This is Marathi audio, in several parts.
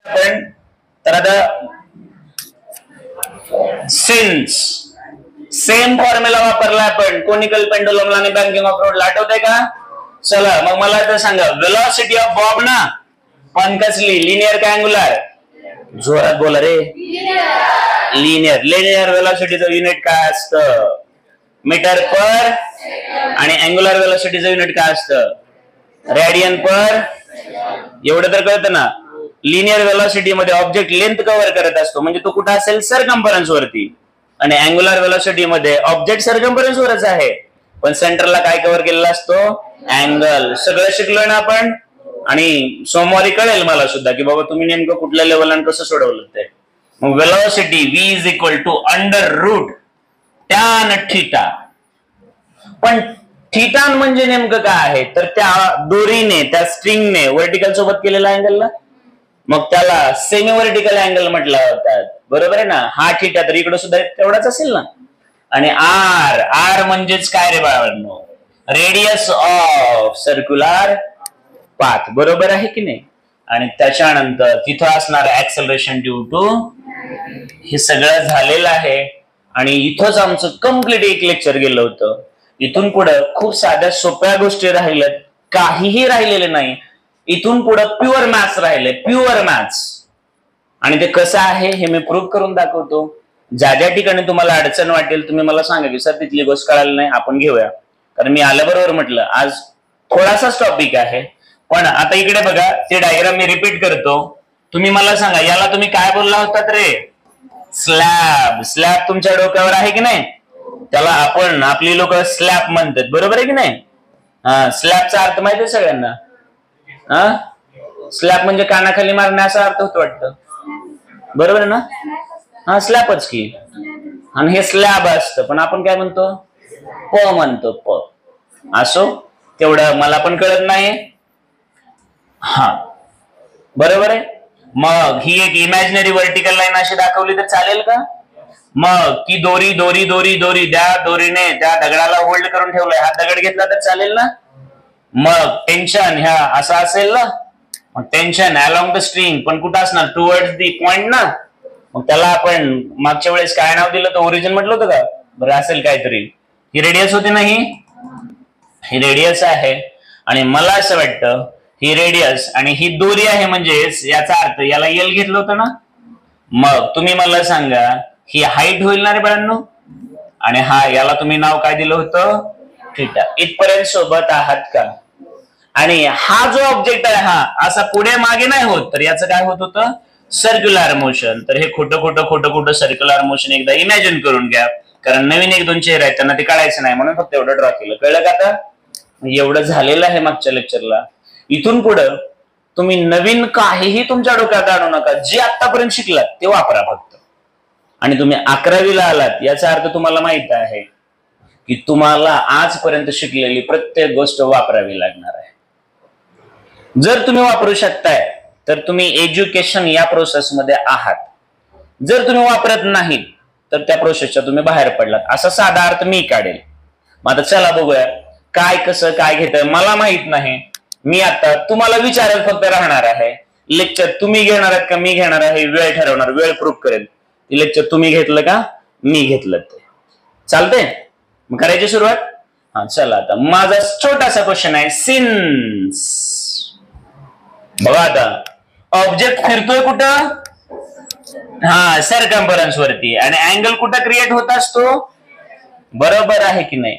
पण तर आता सिन्स सेम फॉर्म्युला वापरला आपण कोनिकल पेंडुलमला आणि बँकिंग ऑफ रोडला, आठवतंय का? चला मग मला आता सांगा, वेलॉसिटी ऑफ बॉब ना पण कसली, लिनियर का अँग्युलर? जोरात बोला रे. लिनियर. लिनियर वेलॉसिटीचं युनिट काय असतं? मीटर पर. आणि अँग्युलर वेलॉसिटीचं युनिट काय असतं? रेडियन पर. एवढं तर कळतं ना. लिनियर वेलॉसिटी मध्ये ऑब्जेक्ट लेंथ कव्हर करत असतो, म्हणजे तो कुठं असेल? सर्कम्फरन्स वरती. आणि अँग्युलर वेलॉसिटी मध्ये ऑब्जेक्ट सर्कम्फरन्स वरच आहे, पण सेंटरला काय कव्हर केलेला असतो? अँगल. सगळं शिकलो ना आपण, आणि सोमवारी कळेल मला सुद्धा की बाबा तुम्ही नेमकं कुठल्या लेवलला कसं सोडवलं ते. मग velocity v is equal to under root tan theta. पण थीटा म्हणजे नेमकं काय आहे? तर त्या दोरीने, त्या स्ट्रिंगने वर्टिकल सोबत केलेला अँगलला, मग त्याला सेमी वर्टिकल अँगल म्हटलं जातात, बरोबर आहे ना. हा थीटा तर इकडे सुद्धा तेवढाच असेल ना. आणि आर, आर म्हणजेच काय रे बाळांनो? रेडियस ऑफ सर्क्युलर पाथ, बरोबर आहे की नाही. आणि त्याच्यानंतर तिथं असणार ऍक्सेलरेशन ड्यू टू. हे सगळं झालेलं आहे आणि इथंच आमचं कम्प्लीट एक लेक्चर गेलं होतं. इथून पुढे खूप साध्या सोप्या गोष्टी राहिल्यात, काहीही राहिलेले नाही. इथून पुढे प्युअर मॅथ्स राहिले, प्युअर मॅथ्स. आणि ते कसं आहे हे मी प्रूव्ह करून दाखवतो. ज्या ज्या ठिकाणी तुम्हाला अडचण वाटेल तुम्ही मला सांगा की सर तिथली गोष्ट कळाली नाही, आपण घेऊया. कारण मी आल्याबरोबर म्हटलं आज थोडासाच टॉपिक आहे. पण आता इकडे बघा, ते डायग्राम मी रिपीट करतो. तुम्ही मला सांगा, याला तुम्ही काय बोलला होतात रे? स्लॅब. स्लॅब तुमच्या डोक्यावर आहे की नाही? त्याला आपण, आपली लोक स्लॅब म्हणतात, बरोबर आहे की नाही? हा, स्लॅबचा अर्थ माहिती आहे सगळ्यांना? स्लॅब म्हणजे कानाखाली मारणे असा अर्थ होतो वाटतं, बरोबर आहे ना? हा, स्लॅबच की. आणि हे स्लॅब असतं, पण आपण काय म्हणतो? प म्हणतो, प. असो, तेवढं मला पण कळत नाही. हा, बरोबर आहे. मग ही एक इमॅजिनरी वर्टिकल लाईन अशी दाखवली तर चालेल का? मग ती दोरी दोरी दोरी दोरी त्या दोरीने त्या दगडाला होल्ड करून ठेवलंय, हा दगड घेतला तर चालेल ना? मग टेन्शन ह्या असं असेल ना. मग टेन्शन अलॉंग द स्ट्रिंग, पण कुठं असणार? टुवर्ड्स दी पॉइंट ना. मग त्याला आपण मागच्या वेळेस काय नाव दिलं होतं? ओरिजिन म्हटलं होतं का? बरं असेल काहीतरी. ही रेडियस होती ना, ही रेडियस आहे. आणि मला असं वाटतं ही रेडियस आणि ही दोरी आहे, म्हणजे याचा अर्थ याला एल घेतलं होतं ना. मग तुम्ही मला सांगा, ही हाईट होईल ना रे बाळांनो. आणि हा, याला तुम्ही नाव काय दिलं होतं? थीटा. इथपर्यंत सोबत आहात का? आणि हा जो ऑब्जेक्ट आहे हा असा पुढे मागे नाही होत, तर याचं काय होत होतं? Circular motion. तर हे खोटं खोटं खोटं खोटं सर्क्युलर मोशन एकदा इमॅजिन करून घ्या, कारण नवीन एक दोन चेहरे आहेत त्यांना ते कळायचं नाही, म्हणून फक्त एवढं ड्रॉ केलं. कळलं का आता? एवढं झालेलं आहे मागच्या लेक्चरला. इथून पुढं तुम्ही नवीन काहीही तुमच्या डोक्यात आणू नका, जे आतापर्यंत शिकलात ते वापरा फक्त. आणि तुम्ही 11वीला आलात याचा अर्थ तुम्हाला माहित आहे की तुम्हाला आजपर्यंत शिकलेली प्रत्येक गोष्ट वापरावी लागणार आहे. जर तुम्ही वापरू शकताय तर तुम्ही एज्युकेशन या प्रोसेसमध्ये आहात. जर तुम्ही वापरत नाहीत तर त्या प्रोसेसच्या तुम्ही बाहेर पडलात, असा साधा अर्थ मी काढेल. मग आता चला बघूया काय कसं काय घेतंय. मला माहित नाही, मी आता तुम्हाला विचारत फक्त राहणार आहे. लेक्चर तुम्ही घेणार आहात का मी घेणार आहे, वेळ ठरवणार, वेळ प्रूव्ह करेल. लेक्चर तुम्ही घेतलं का मी घेतलं ते चालतंय. मग करायची सुरुवात. हा, चला आता माझा छोटासा क्वेश्चन आहे. सिन्स बघा आता, ऑब्जेक्ट फिरतोय कुठं? हा, सर्कम्फरन्स वरती. आणि अँगल कुठं क्रिएट होत असतो? बरोबर आहे की नाही?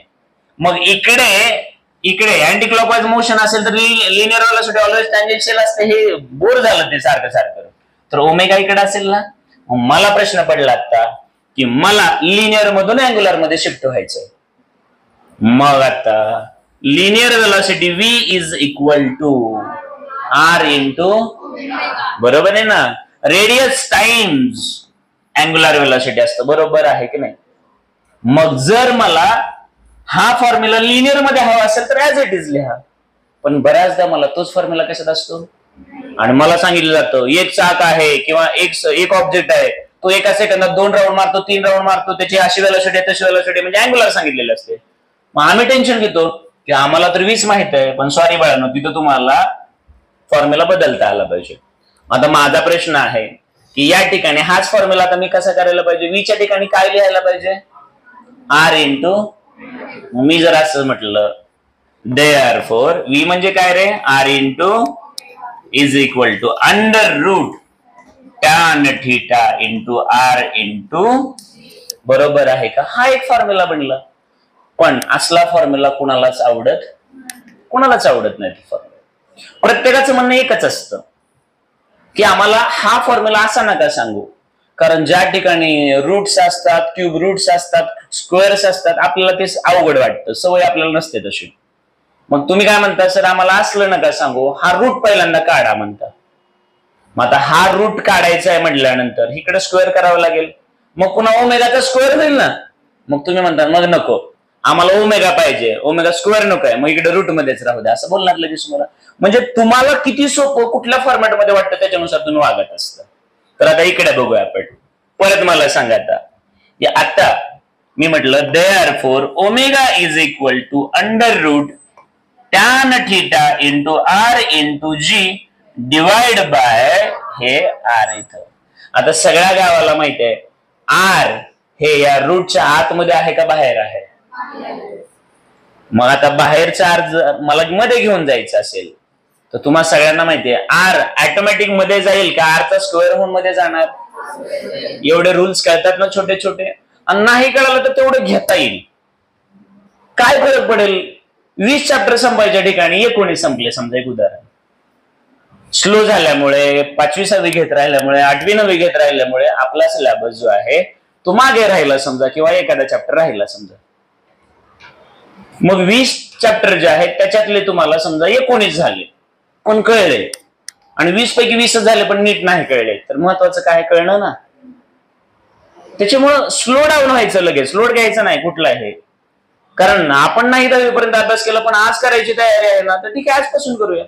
मग इकडे अँटी क्लॉकवाईज मोशन असेल तर लिनियर वेलोसिटी ऑलवेज टँजेन्शियल असते. हे बोर झालं ते सारखं सारखं. तर ओमेगा इकडे असेल ना. मला प्रश्न पडला आता की मला लिनियर मधून अँग्युलर मध्ये शिफ्ट व्हायचंय. मग आता linear velocity v is equal to r into, बरोबर आहे ना, रेडियस टाइम्स अँग्युलर वेलोसिटी असतं, बरोबर आहे की नाही? मग जर मला हा फॉर्म्युला लिनियर मध्ये हवा असेल तर ऍज इट इज लिहा. पण बऱ्याचदा मला तोच फॉर्म्युला कशात असतो? आणि मला सांगितलं जातं एक चाक आहे किंवा एक ऑब्जेक्ट आहे, तो एका सेकंदात 2 राऊंड मारतो, 3 राऊंड मारतो, त्याची अशी वेलोसिटी तशी वेलोसिटी, म्हणजे अँग्युलर सांगितलेली असते. मग आम्ही टेन्शन घेतो की आम्हाला तर 20 माहित आहे, पण सॉरी बाळांनो, तिथं तुम्हाला फॉर्म्युला बदलता आला पाहिजे. आता माझा प्रश्न आहे की या ठिकाणी हाच फॉर्म्युला आता मी कसा करायला पाहिजे, व्हीच्या ठिकाणी काय लिहायला पाहिजे, आर इंटू, मी जर असं म्हटलं देअरफॉर व्ही म्हणजे काय रे, R into is equal to under root tan theta into R into, बरोबर आहे का? हा एक फॉर्म्युला बनला. पण असला फॉर्म्युला कुणालाच आवडत नाही. फॉर्म्युला प्रत्येकाचं म्हणणं एकच असतं की आम्हाला हा फॉर्म्युला असा नका सांगू, कारण ज्या ठिकाणी रूट्स असतात, क्यूब रूट्स असतात, स्क्वेअर्स असतात, आपल्याला ते अवघड वाटतं, सवय आपल्याला नसते तशी. मग तुम्ही काय म्हणता, सर आम्हाला असलं नका सांगू, हा रूट पहिल्यांदा काढा म्हणता. मग आता हा रूट काढायचा आहे म्हटल्यानंतर इकडे स्क्वेअर करावं लागेल, मग पुन्हा ओमेगाचा स्क्वेअर होईल ना. मग तुम्ही म्हणता मग नको, आम्हाला ओमेगा पाहिजे, ओमेगा स्क्वेअर नको आहे, मग इकडे रूट मध्येच राहू द्या, असं बोलणार लगेच तुम्हाला. म्हणजे तुम्हाला किती सोपं कुठल्या फॉर्मॅटमध्ये वाटतं त्याच्यानुसार तुम्ही वागत असता. तर आता इकडे बघूया आपण, परत मला सांगा आता मी म्हटलं therefore omega is equal to under root tan theta into R into g divide by हे आर इथं. आता सगळ्या गावाला माहित आहे आर हे या रूटच्या आतमध्ये आहे का बाहेर आहे? मग आता बाहेरचा आर मला मध्ये घेऊन जायचं असेल तर तुम्हाला सगळ्यांना माहितीये आर ऑटोमॅटिक मध्ये जाईल का आरचा स्क्वेअर होऊन मध्ये जाणार? एवढे रूल्स कळतात ना छोटे छोटे, आणि नाही कळालं तर तेवढं घेता येईल. काय फरक पडेल? 20 चॅप्टर संपायच्या ठिकाणी 19 संपले समजा. एक उदाहरण, स्लो झाल्यामुळे 5वी 6वी घेत राहिल्यामुळे 8वी 9वी घेत राहिल्यामुळे आपला सिलेबस जो आहे तो मागे राहिला समजा, किंवा एखादा चॅप्टर राहिला समजा. मग 20 चॅप्टर जे आहेत त्याच्यातले तुम्हाला समजा 19 झाले पण कळले, आणि 20 पैकी 20 झाले पण नीट नाही कळले, तर महत्वाचं काय कळणं ना. त्याच्यामुळं स्लो डाऊन व्हायचं, लगेच लोड घ्यायचा नाही कुठला आहे. कारण आपण नाही 10वीपर्यंत अभ्यास केला पण आज करायची तयारी आहे ना, तर ठीक आहे आजपासून करूया.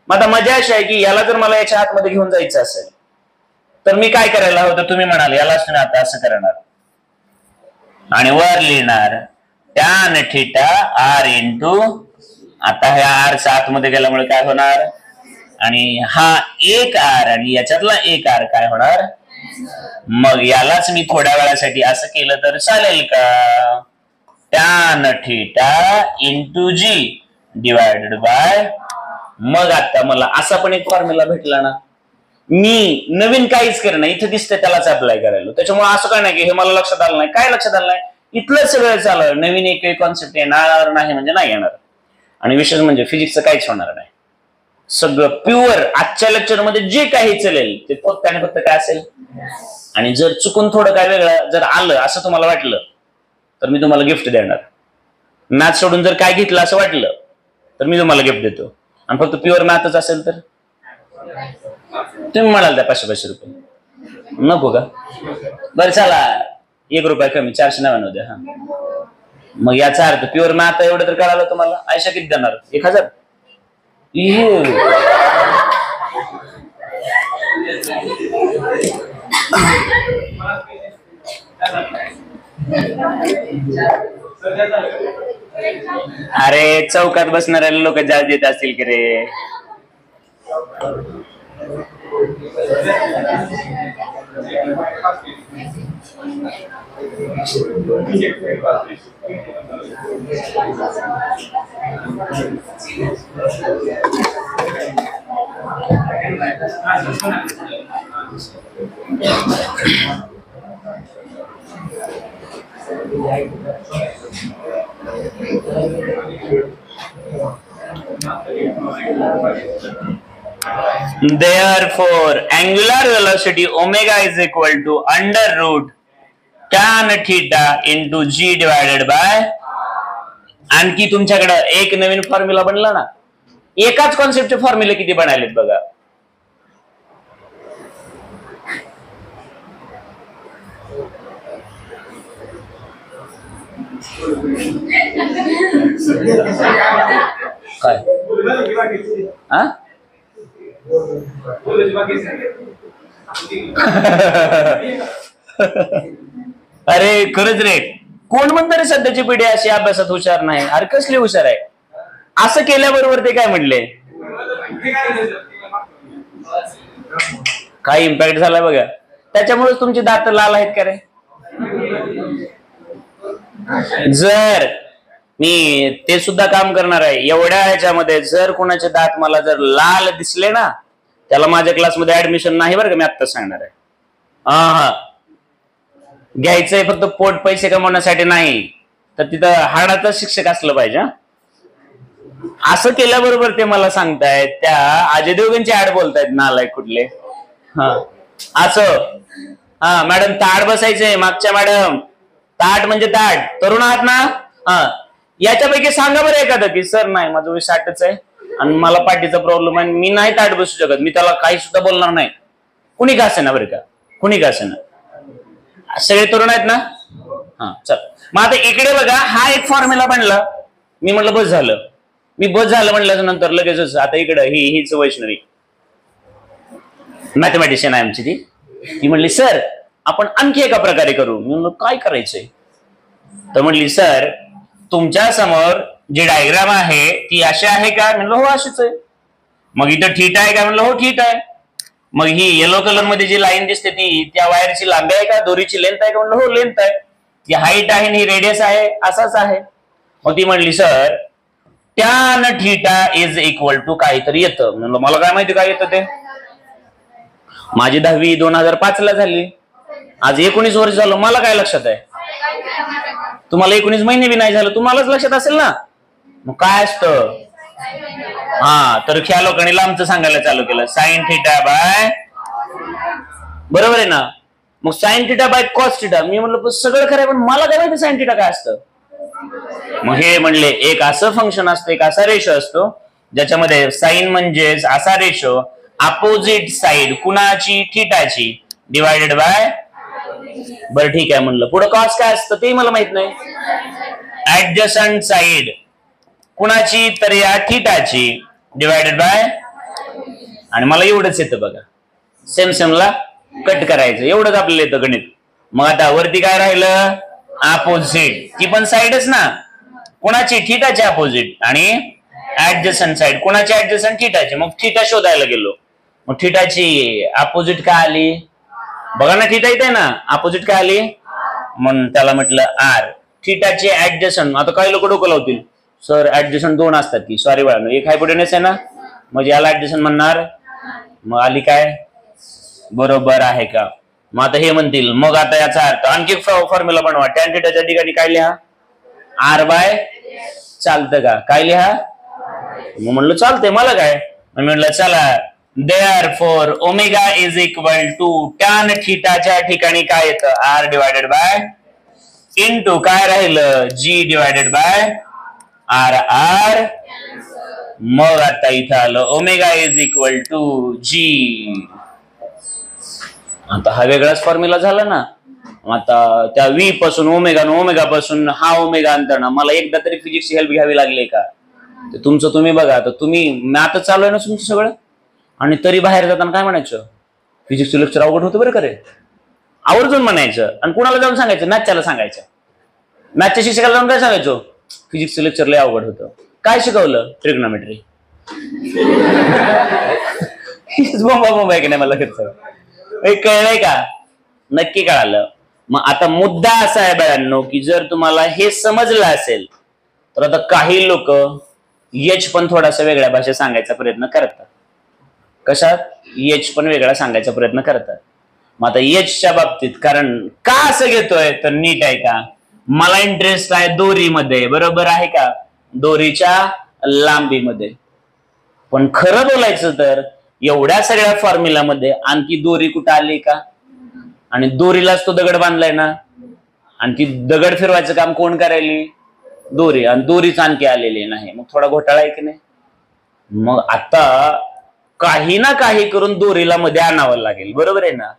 मग आता मजा अशी आहे की याला जर मला याच्या आतमध्ये घेऊन जायचं असेल तर मी काय करायला हवं, तर तुम्ही म्हणाल यालाच तुम्ही आता असं करणार आणि वर लिहिणार टॅन थीटा आर इंटू, आता ह्या आरच्या आतमध्ये गेल्यामुळे काय होणार, आणि हा एक आर आणि याच्यातला एक आर काय होणार. मग यालाच मी थोड्या वेळासाठी असं केलं तर चालेल का, tan theta into g divided by. मग आता मला असा पण एक फॉर्म्युला भेटला ना, मी नवीन काहीच करणं, इथं दिसतंय त्यालाच अप्लाय करायला. त्याच्यामुळे असं काय नाही की हे मला लक्षात आलं नाही, काय लक्षात आलं नाही, इथलं सगळं चालू, नवीन एकही कॉन्सेप्ट येणार नाही म्हणजे नाही येणार. आणि विशेष म्हणजे फिजिक्सचं काहीच होणार नाही, सगळं प्युअर. आजच्या लेक्चरमध्ये जे काही चालेल ते फक्त आणि फक्त काय असेल. आणि जर चुकून थोडं काय वेगळं जर आलं असं तुम्हाला वाटलं तर मी तुम्हाला गिफ्ट देणार. मॅथ सोडून जर काय घेतलं असं वाटलं तर मी तुम्हाला गिफ्ट देतो, आणि फक्त प्युअर मॅथच असेल तर तुम्ही म्हणाल त्या 500 रुपये नको का? बरं चला 1 रुपया कमी, 499 द्या. हा, मग याचा अर्थ प्युअर मॅथ एवढं तर कळालं तुम्हाला. आयशा किती देणार? 1000. अरे चौकात बसणाऱ्या लोक जास्त देत असतील की रे. Therefore, angular velocity omega is equal to under root tan theta into g divided by. आणखी तुमच्याकडे एक नवीन फॉर्म्युला बनला ना. एकाच कॉन्सेप्टचे फॉर्म्युले किती बनायलेत बघा. काय हा अरे खरंच रे, कोण म्हणतं रे सध्याची पिढी अशी अभ्यासात हुशार नाही? अरे कसली हुशार आहे. असं केल्याबरोबर ते काय म्हणले, काय इम्पॅक्ट झाला बघा. त्याच्यामुळे तुमचे दात लाल आहेत का रे? जर मी ते सुद्धा काम करणार आहे एवढ्या ह्याच्यामध्ये, जर कोणाचे दात मला जर लाल दिसले ना, त्याला माझ्या क्लासमध्ये ऍडमिशन नाही बरं का, मी आत्ताच सांगणार आहे. हा, घ्यायचंय फक्त पोट पैसे कमवण्यासाठी नाही, तर तिथं हाडाचा शिक्षक असलं पाहिजे. असं केल्याबरोबर ते मला सांगतायत त्या अजय देवगणचे ऍड बोलतायत नालायक कुठले. हा असं, हा मॅडम ताट बसायचंय मागच्या मॅडम, ताट म्हणजे ताट. तरुण आहात ना, हा याच्यापैकी सांगा बरं एखादं की सर नाही माझं वय 60च आहे आणि मला पाठीचा प्रॉब्लेम आहे, मी नाही ताट बसू शकत, मी त्याला काही सुद्धा बोलणार नाही. कुणी का असेना बरं का, कुणी का असेना. सगळे तरुण आहेत ना, हा चल. मग आता इकडे बघा, हा एक फॉर्म्युला बनला. मी म्हटलं बस झालं, मी बस झालं म्हटल्याच्या नंतर लगेचच आता इकडं हीच वैष्णवी मॅथमॅटिशियन आहे आमची, ती म्हणली सर आपण आणखी एका प्रकारे करू. मी म्हणलं काय करायचंय? तर म्हणली सर तुमच्या समोर जी डायग्राम आहे ती अशी आहे का? म्हणलं हो अशीच आहे. मग इथं ठीट आहे का? म्हणलं हो ठीट आहे. मग ही येलो कलर मध्ये जी लाईन दिसते ती त्या वायरची लांबी आहे का? दोरीची लेंथ आहे का? म्हणलं हो लेंथ आहे. ती हाईट आहे ही रेडियस आहे, असाच आहे. मग ती म्हणली sir tan theta is equal to काहीतरी येतं. म्हणलं मला काय माहिती काय येतं ते. माझी 10वी 2005 ला झाली, आज 19 वर्ष झालं, मला काय लक्षात आहे? तुम्हाला 19 महिने बी नाही झालं, तुम्हालाच लक्षात असेल ना. मग काय असतं? हा तर ख्या लोकांनी लांबचं सांगायला चालू केलं, साइन थीटा बाय, बरोबर आहे ना. मग sine theta by cos theta. मी म्हणलं सगळं खरं आहे, पण मला काय माहिती साइन थीटा काय असतं. मग हे म्हणले एक असं फंक्शन असतं, एक असा रेशो असतो ज्याच्यामध्ये साइन म्हणजे असा रेशो अपोजिट साइड कुणाची, थीटाची, डिवायडेड बाय. बरं ठीक आहे म्हणलं, पुढे कॉस काय असतं ते मला माहित नाही. ऍडजसंट साइड कुणाची, तर या थीटाची, डिवायडेड बाय. आणि मला एवढंच येतं बघा, सेम सेमला कट करायचं, एवढंच आपल्याला येतं गणित. मग आता वरती काय राहिलं? अपोजिट, ती पण साइडच ना, कुणाची, थीटाची अपोजिट, आणि ऍडजसंट साइड कुणाची, ऍडजसंट थीटाची. मग थीटा शोधायला गेलो, मग थीटाची अपोजिट काय आली बघा ना, थीटा इथे ना, अपोजिट काय आली, म्हणून त्याला म्हटलं आर. थीटाची ऍडजसंट, आता काही लोक डोकं लावतील सर ऍडजसंट 2 असतात की, सॉरी बाळा, एक हायपोटेनस आहे ना, म्हणजे याला ऍडजसंट म्हणणार. मग आली काय, बरोबर आहे का? मग आता हे म्हणतील मग आता याचा अर्थ आणखी फॉर्म्युला बनवा, टॅन थीटाच्या ठिकाणी काय लिहा, आर बाय. चालतं का? काय लिहा? मग म्हणलं चालतंय, मला काय. म्हणलं चला, therefore omega is equal to tan थीटाच्या ठिकाणी काय येतं, आर डिवायडेड बाय इनटू काय राहिलं, G divided by R R. मग आता इथं आलं omega is equal to G. आता हा वेगळाच फॉर्म्युला झाला ना. आता त्या व्ही पासून ओमेगा, ओमेगा पासून हा ओमेगा अंतरणा. मला एकदा तरी फिजिक्सची हेल्प घ्यावी लागली का? तुमचं तुम्ही बघा, आता तुम्ही मॅथच चालू आहे ना तुमचं सगळं, आणि तरी बाहेर जाताना काय म्हणायचं, फिजिक्सचं लेक्चर अवघड होतं बरं का रे, आवर्जून म्हणायचं. आणि कुणाला जाऊन सांगायचं, मॅथच्याला सांगायचं. मॅथच्या शिक्षकाला जाऊन काय सांगायचो, फिजिक्सचं लेक्चर लय अवघड होतं. काय शिकवलं? ट्रिग्नोमेट्री. बोंबा आहे की नाही मला कळलंय का? नक्की कळालं. मग आता मुद्दा असा आहे बाळांनो, की जर तुम्हाला हे समजलं असेल तर आता काही लोक एच पण थोडासा वेगळ्या भाषेत सांगायचा प्रयत्न करतात. कशात? एच पण वेगळा सांगायचा प्रयत्न करतात. मग आता एचच्या बाबतीत कारण का असं घेतोय तर नीट आहे का, मला इंटरेस्ट आहे दोरीमध्ये, बरोबर आहे का, दोरीच्या लांबीमध्ये. पण खरं बोलायचं तर एवढ्या सगळ्या फॉर्म्युलामध्ये आणखी दोरी कुठं आली का? आणि दोरीलाच तो दगड बांधलाय ना, आणि ती दगड फिरवायचं काम कोण करायली? दोरी. आणि दोरीच आणखी आलेली नाही. मग थोडा घोटाळा आहे की नाही? मग आता काही ना काही करून दोरीला मध्ये आणावं लागेल, बरोबर आहे ना.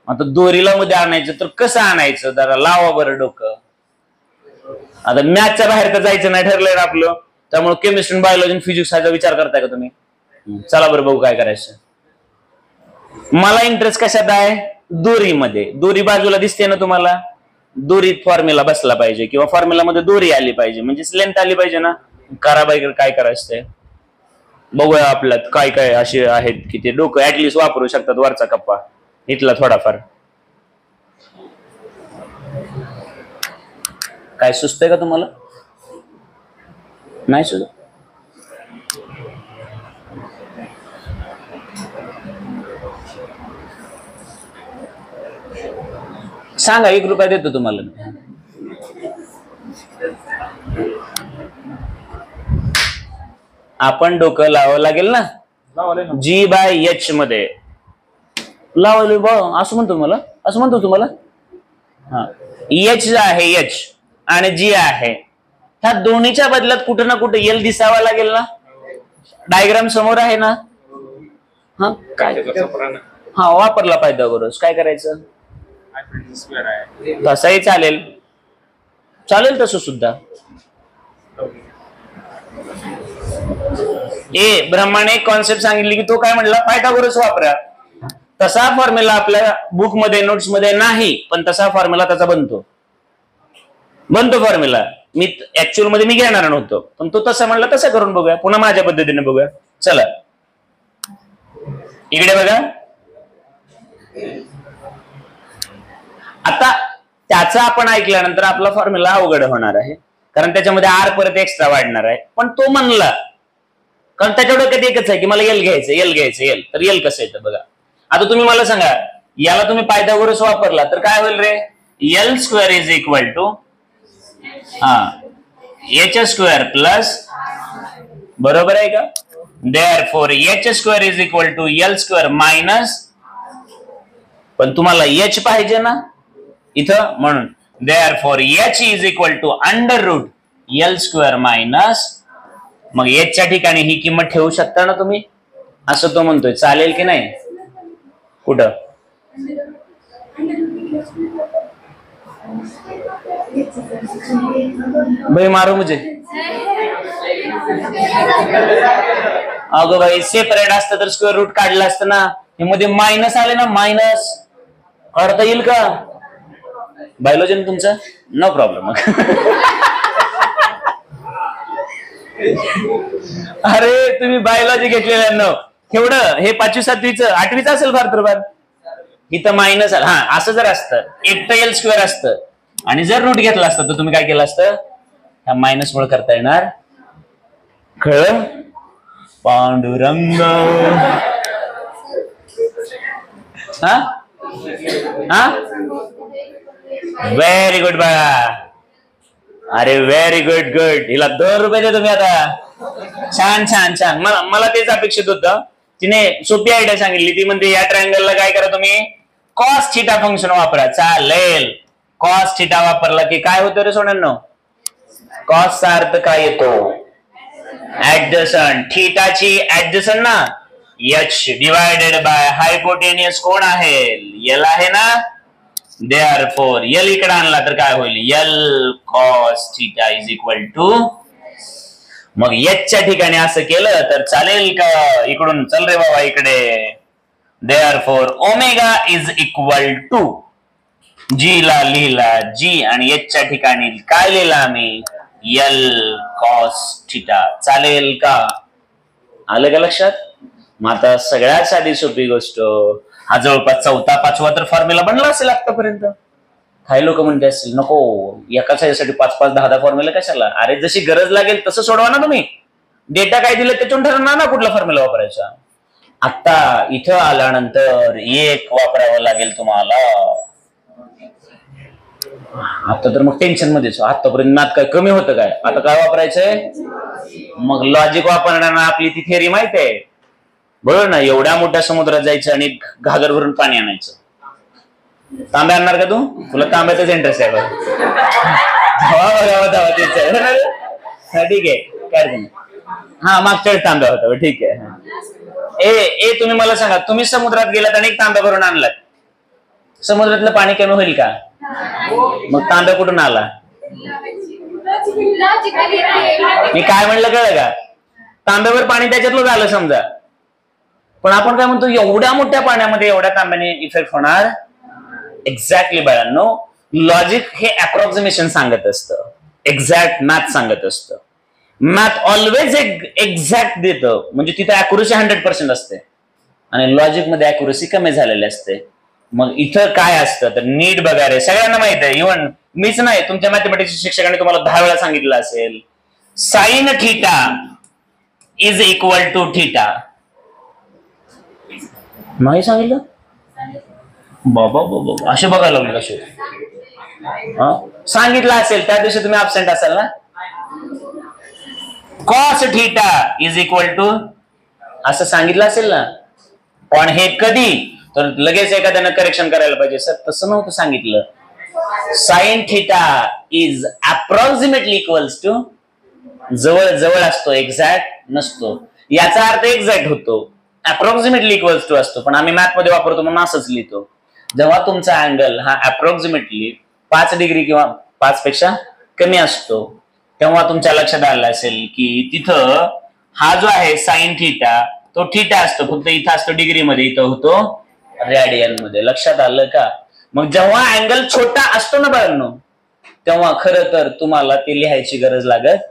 आता दोरीला मध्ये आणायचं तर कसं आणायचं, जरा लावा बरं डोकं. आता मॅथच्या बाहेर तर जायचं नाही ठरलंय ना आपलं, त्यामुळे केमिस्ट्री, बायोलॉजी, फिजिक्स चा विचार करताय का तुम्ही? चला बरं बघू काय करायचं. मला इंटरेस्ट कशात आहे? दोरीमध्ये. दोरी बाजूला दिसते ना तुम्हाला, दोरीत फॉर्म्युला बसला पाहिजे किंवा फॉर्म्युला मध्ये दोरी आली पाहिजे, म्हणजे लेंथ आली पाहिजे ना. करा बाई काय करायचं ते. बघूया आपल्यात काय काय असे आहेत की ते डोकं ऍटलिस्ट वापरू शकतात. वरचा कप्पा इथला थोडाफार. काय सुचतंय का तुम्हाला? नाही सुचत? सांगा, 1 रुपया देतो तुम्हाला. आपण डोकं लावावं लागेल ना G/H मध्ये. लावले बा असं म्हणतो मला, असं म्हणतो तुम्हाला. हा, H आहे H आणि G आहे, ह्या दोन्हीच्या बदल्यात कुठं ना कुठे L दिसावा लागेल ना. डायग्राम समोर आहे ना. हा काय, हा वापरला पाहिजे बरोबर. काय करायचं? तसंही चालेल, चालेल तसं सुद्धा. ब्रह्माने एक कॉन्सेप्ट सांगितली की तो काय म्हणला, पायथागोरस वापरा. तसा फॉर्म्युला आपल्या बुक मध्ये नोट्स मध्ये नाही, पण तसा फॉर्म्युला त्याचा बनतो फॉर्म्युला. मी ऍक्च्युअल मध्ये मी घेणार नव्हतो, पण तो तसा म्हणला, तसं करून बघूया. पुन्हा माझ्या पद्धतीने बघूया. चला इकडे बघा. आता त्याचा आपण ऐकल्यानंतर आपला फॉर्म्युला अवघड होणार आहे, कारण त्याच्यामध्ये आर परत एक्स्ट्रा वाढणार आहे. पण तो म्हणला, कारण त्याच्या डोक्यात एकच आहे की मला एल घ्यायचं, एल घ्यायचं, एल. तर एल कसं येतं बघा. आता तुम्ही मला सांगा, याला तुम्ही पायथागोरस वापरला तर काय होईल रे? L square is equal to H square plus, बरोबर आहे का? Therefore H square is equal to L square minus, पण तुम्हाला एच पाहिजे ना इथं, म्हणून therefore H is equal to under root L square minus. मग एचच्या ठिकाणी ही किंमत ठेवू शकता ना तुम्ही, असं तो म्हणतोय. चालेल की नाही? कुठं भाई मारो मुझे. अगं भाई सेपरेट असतं तर स्क्वेअर रूट काढलं असतं ना. हे मध्ये मायनस आले ना, मायनस काढता येईल का? बायोलॉजी तुमचं नो प्रॉब्लेम. अरे तुम्ही बायोलॉजी घेतलेलं केवढं, हे 5वी 7वीच 8वीच असेल फार तर फार. इथं मायनस आलं. हा, असं जर असतं, एकटं एल स्क्वेअर असतं आणि जर रूट घेतला असतं तर तुम्ही काय केलं असतं? ह्या मायनस मुळे करता येणार. कळलं? पांडुरंग. हा हा, व्हेरी गुड बाळा. अरे व्हेरी गुड गुड. हिला 2 रुपये दे तुम्ही आता. छान छान छान. मला तेच अपेक्षित होतं. तिने सोपी आयडिया सांगितली. ती म्हणते या ट्रायंगलला काय करा तुम्ही, कॉस थिटा फंक्शन वापरा. चालेल. कॉस थिटा वापरला की काय होतं रे सोन्यांनो? कॉसचा अर्थ काय येतो? ऍडजसंट. थिटाची ऍडजसंट ना, एच डिवायडेड बाय हायपोटेनियस कोण आहे? एल आहे ना. देअरफॉर एल इकडे आणला तर काय होईल? L cos theta is equal to, मग एचच्या ठिकाणी असं केलं तर चालेल का? इकडून चल रे बाबा इकडे. Therefore omega is equal to, G ला लिहिला जी, आणि एचच्या ठिकाणी काय लिहिला आम्ही? L cos theta. चालेल का? आलं का लक्षात? मग आता सगळ्यात साधी सोपी गोष्ट, हा जवळपास 4था 5वा तर फॉर्म्युला बनला असेल आतापर्यंत. काही लोक म्हणते असतील नको एकाच यासाठी 5-5 10-10 फॉर्म्युला कशाला. अरे जशी गरज लागेल तसं सोडवा ना तुम्ही. डेटा काय दिलं त्याच्यातून ठरवणार ना कुठला फॉर्म्युला वापरायचा. आता इथं आल्यानंतर एक वापरावं लागेल तुम्हाला. आता तर मग टेन्शन मध्येच. आतापर्यंत नात काय कमी होतं काय? आता काय वापरायचंय? मग लॉजिक वापरताना आपली ती थेअरी माहिती आहे बरोबर ना. एवढ्या मोठ्या समुद्रात जायचं आणि घागर भरून पाणी आणायचं. तांबे आणणार का तू? तुला तांब्याचाच इंटरेस्ट आहे बघ. ठीक आहे काय. हा मागच्या वेळेस तांब्या होता. ठीक आहे. ए तुम्ही मला सांगा, तुम्ही समुद्रात गेलात आणि एक तांब्या भरून आणलात, समुद्रातलं पाणी कमी होईल का? मग तांब्या कुठून आला? मी काय म्हणलं कळलं का? तांब्यावर पाणी त्याच्यातलं झालं समजा, पण आपण काय म्हणतो एवढ्या मोठ्या पाण्यामध्ये एवढ्या तांब्याने इफेक्ट होणार? एक्झॅक्टली बाळांनो, लॉजिक हे अप्रॉक्सिमेशन सांगत असतं, एक्झॅक्ट मॅथ सांगत असतं. मॅथ ऑलवेज एक्झॅक्ट देतं, म्हणजे तिथे अॅक्युरसी 100% असते आणि लॉजिक मध्ये अॅक्युरसी कमी झालेली असते. मग इथं काय असतं तर नीट बघा रे, सगळ्यांना माहित आहे, इव्हन मीच नाही, तुमच्या मॅथमॅटिक्स शिक्षकाने तुम्हाला 10 वेळा सांगितलं असेल, sine theta is equal to theta. नाही सांगितलं बाबा बाबा, असे बघायला लागले कसे. सांगितलं असेल त्या दिवशी तुम्ही अब्सेंट असाल ना. Cos theta is equal to असं सांगितलं असेल ना. पण हे कधी, तर लगेच एखाद्यानं करेक्शन करायला पाहिजे, सर तसं नव्हतं सांगितलं. Sine theta is approximately equals to, जवळ जवळ असतो, एक्झॅक्ट नसतो. याचा अर्थ एक्झॅक्ट होतो, अप्रॉक्सिमेटली इक्वल्स टू असतो, पण आम्ही मॅथ मध्ये वापरतो म्हणून असंच लिहितो. जेव्हा तुमचा अँगल हा अप्रॉक्सिमेटली 5 डिग्री किंवा 5 पेक्षा कमी असतो, तेव्हा तुमच्या लक्षात आलं असेल की तिथं हा जो आहे साइन थीटा तो थीटा असतो, फक्त इथं असतो डिग्री मध्ये, इथं होतो रेडियन मध्ये. लक्षात आलं का. मग जेव्हा अँगल छोटा असतो ना बाळांनो, तेव्हा खरं तर तुम्हाला ते लिहायची गरज लागत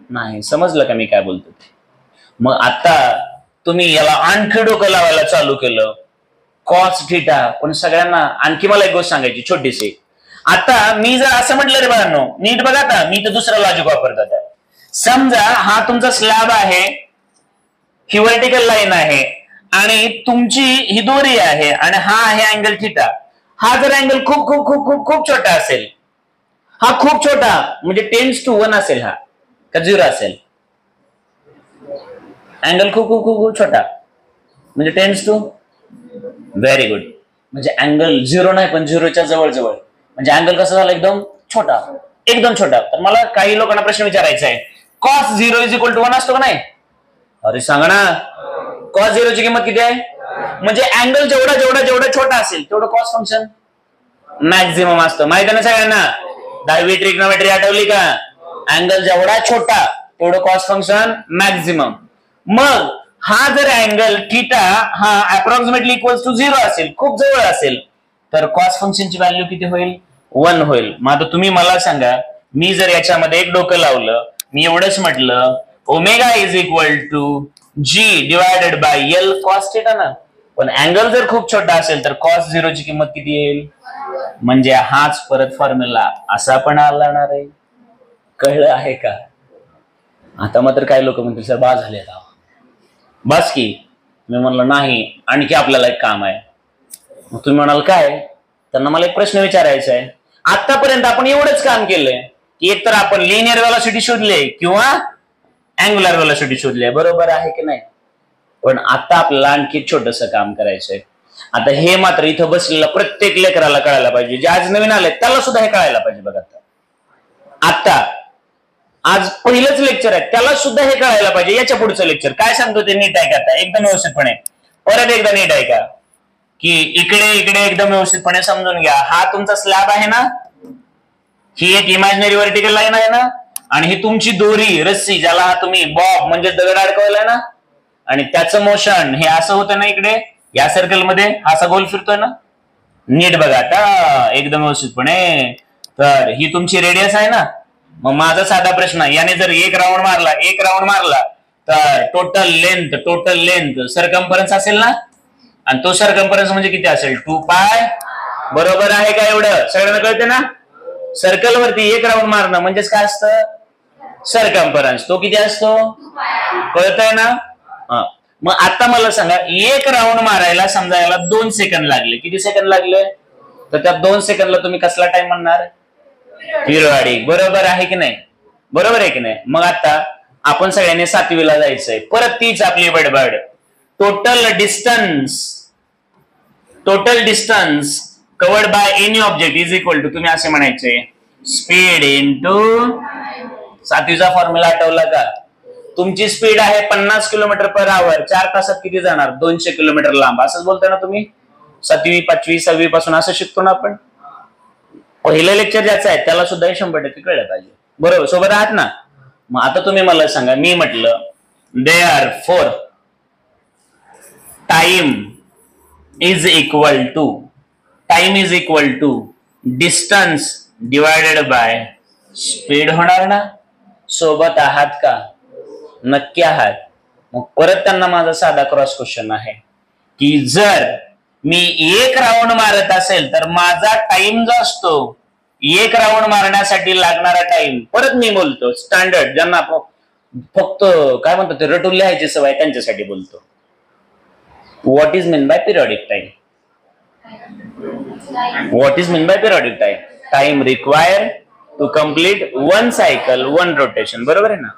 नाही. समजलं का मी काय बोलतो. मग आता तुम्ही याला आणखी डोकं लावायला चालू केलं, कॉस थीटा. पण सगळ्यांना आणखी मला एक गोष्ट सांगायची छोटीशी. आता मी जर असं म्हटलं रे बाळांनो, नीट बघा आता, मी तर दुसरं लॉजिक वापरतो. समजा हा तुमचा स्लॅब आहे, ही व्हर्टिकल लाईन आहे आणि तुमची ही दोरी आहे आणि हा आहे अँगल थीटा. हा जर अँगल खूप खूप खूप खूप खूप छोटा असेल, हा खूप छोटा म्हणजे 10:1 असेल, हा का 0 असेल. अँगल खूप खूप खूप खूप छोटा म्हणजे 10:, व्हेरी गुड. म्हणजे अँगल 0 नाही पण 0च्या जवळ जवळ, म्हणजे अँगल कसा झाला एकदम छोटा, एकदम छोटा. तर मला काही लोकांना प्रश्न विचारायचा आहे, कॉस 0 इज इक्वल टू 1 असतो का नाही. अरे सांगा ना, कॉस 0 ची किंमत किती आहे. म्हणजे अँगल जेवढा जेवढा जेवढा छोटा असेल तेवढं कॉस फंक्शन मॅक्झिमम असतं. माहिती ना सगळ्यांना, 10वी ट्रिग्नोमेट्री आठवली का. अँगल जेवढा छोटा तेवढं कॉस फंक्शन मॅक्झिमम. मग हा जर अँगल थीटा हा अप्रॉक्सिमेटली इक्वल्स टू 0 असेल, खूप जवळ असेल, तर कॉस फंक्शनची व्हॅल्यू किती होईल, 1 होईल. मग आता तुम्ही मला सांगा, मी जर याच्यामध्ये एक डोकं लावलं, मी एवढंच म्हटलं omega is equal to g divided by l cos theta ना. पण अँगल जर खूप छोटा असेल तर कॉस 0 ची किंमत किती येईल, म्हणजे हाच परत फॉर्म्युला असा पण आलाणार आहे. कळलं आहे का. आता मात्र काही लोक म्हणतील सर बा झाले बस की. मी म्हणलं नाही, आणखी आपल्याला एक काम आहे. मग तुम्ही म्हणाल काय. त्यांना मला एक प्रश्न विचारायचा आहे. आतापर्यंत आपण एवढंच काम केलंय की एकतर आपण लिनियर व्हेलॉसिटी शोधले किंवा अँग्युलर व्हेलॉसिटी शोधले, बरोबर आहे की नाही. पण आता आपल्याला आणखी छोटस काम करायचंय. आता हे मात्र इथं बसलेला प्रत्येक लेकराला कळायला पाहिजे, जे आज नवीन आले त्याला सुद्धा हे कळायला पाहिजे. बघा आता आज पहिलंच लेक्चर आहे, त्याला सुद्धा हे कळायला पाहिजे. याच्या पुढचं लेक्चर काय सांगतो ते नीट ऐका, आता एकदम व्यवस्थितपणे परत एकदा नीट ऐका की इकडे इकडे एकदम व्यवस्थितपणे समजून घ्या. हा तुमचा स्लॅब आहे ना, ही एक इमॅजिनरी व्हर्टिकल लाईन आहे ना, आणि ही तुमची दोरी रस्सी, ज्याला हा तुम्ही बॉब म्हणजे दगड अडकवलाय ना, आणि त्याचं मोशन हे असं होतं ना, इकडे या सर्कल मध्ये हा असा गोल फिरतोय ना. नीट बघा आता एकदम व्यवस्थितपणे. तर ही तुमची रेडियस आहे ना. मग माझा साधा प्रश्न, याने जर एक राऊंड मारला तर टोटल लेंथ सरकम्फरन्स असेल ना, आणि तो सरकम्फरन्स म्हणजे किती असेल, 2π. बरोबर आहे का. एवढं सगळ्यांना कळते ना. सर्कल वरती एक राऊंड मारणं म्हणजेच काय असतं, सरकम्फरन्स. तो किती असतो, कळतंय ना. मग आता मला सांगा, एक राऊंड मारायला समजा याला 2 सेकंद लागले. किती सेकंद लागले, तर त्या 2 सेकंदला तुम्ही कसला टाइम म्हणणार, पिरियडिक. बरोबर आहे की नाही, बरोबर आहे की नाही. मग आता आपण सगळ्यांनी 7वीला जायचंय, परत तीच आपली बडबड. Total distance covered by any object is equal to, तुम्ही असे म्हणायचे, स्पीड इंटू 7वीचा फॉर्म्युला आठवला का. तुमची स्पीड आहे 50 किलोमीटर पर आवर, 4 तासात किती जाणार, 200 किलोमीटर लांब. असंच बोलताय ना तुम्ही. 7वी 5वी 6वी पासून असं शिकतो ना आपण. पहिलं लेक्चर ज्याचं आहे त्याला सुद्धा 100% कळलं पाहिजे. बरोबर, सोबत आहात ना. मग आता तुम्ही मला सांगा, मी म्हटलं therefore time is equal to distance divided by speed होणार ना. सोबत आहात का. नक्की आहात? मग परत त्यांना माझा साधा क्रॉस क्वेश्चन आहे की जर मी एक राऊंड मारत असेल तर माझा टाइम जो असतो एक राऊंड मारण्यासाठी लागणारा टाइम, परत मी बोलतो स्टँडर्ड ज्यांना फक्त काय म्हणतात ते रटून लिहायची सवय त्यांच्यासाठी बोलतो. What is mean by periodic time? What is mean by periodic time? Time require to complete one cycle, one rotation. बरोबर आहे ना?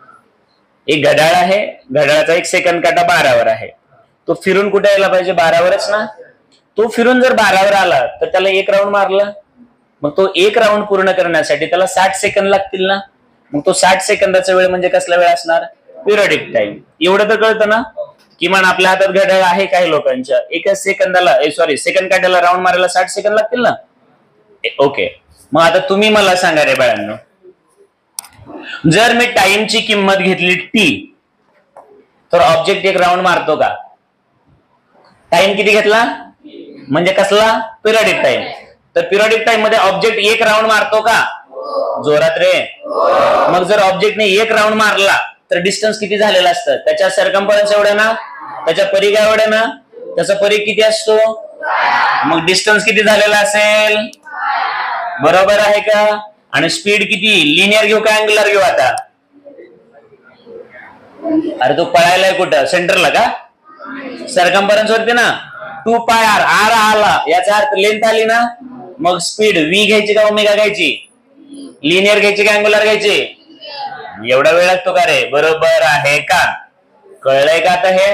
एक घड्याळ आहे, घड्याळाचा एक सेकंड काटा 12 वर आहे. तो फिरून कुठे यायला पाहिजे? 12 वरच ना. तो फिरून जर 12 वर आला तर त्याला एक राऊंड मारला, मग तो एक राऊंड पूर्ण करण्यासाठी त्याला 60 सेकंद लागतील ना. मग तो 60 सेकंदाचा वेळ म्हणजे कसला वेळ असणार? Periodic time. एवढं तर कळतं ना. किमान आपल्या हातात घड्याळ आहे काही लोकांच्या, एका सेकंदाला सेकंड काढायला राऊंड मारायला 60 सेकंद लागतील ना. ओके, मग आता तुम्ही मला सांगा रे बाळांनो, जर मी टाइमची किंमत घेतली टी तर ऑब्जेक्ट एक राऊंड मारतो का? टाइम किती घेतला म्हणजे कसला? Periodic time. तर पिरियडिक टाइम मध्ये ऑब्जेक्ट एक राऊंड मारतो का? जोरात रे. मग जर ऑब्जेक्टने एक राऊंड मारला तर डिस्टन्स किती झालेलं असतं? त्याच्या सरकम्फरन्स एवढं ना, त्याच्या परिघा एवढं ना, त्याचा परिघ किती असतो? मग डिस्टन्स किती झालेला असेल? बरोबर आहे का? आणि स्पीड किती? लिनियर घेऊ का अँग्युलर घेऊ आता? अरे तो पळायलाय कुठं? सेंटरला का? सरकम्फरन्स वरती ना. 2πr, आर आला याचा अर्थ लेंथ आली ना. मग स्पीड v घ्यायची का ओमेगा घ्यायची? लिनियर घ्यायची का अँग्युलर घ्यायची? एवढा वेळ लागतो का रे? बरोबर आहे का? कळलंय का आता हे?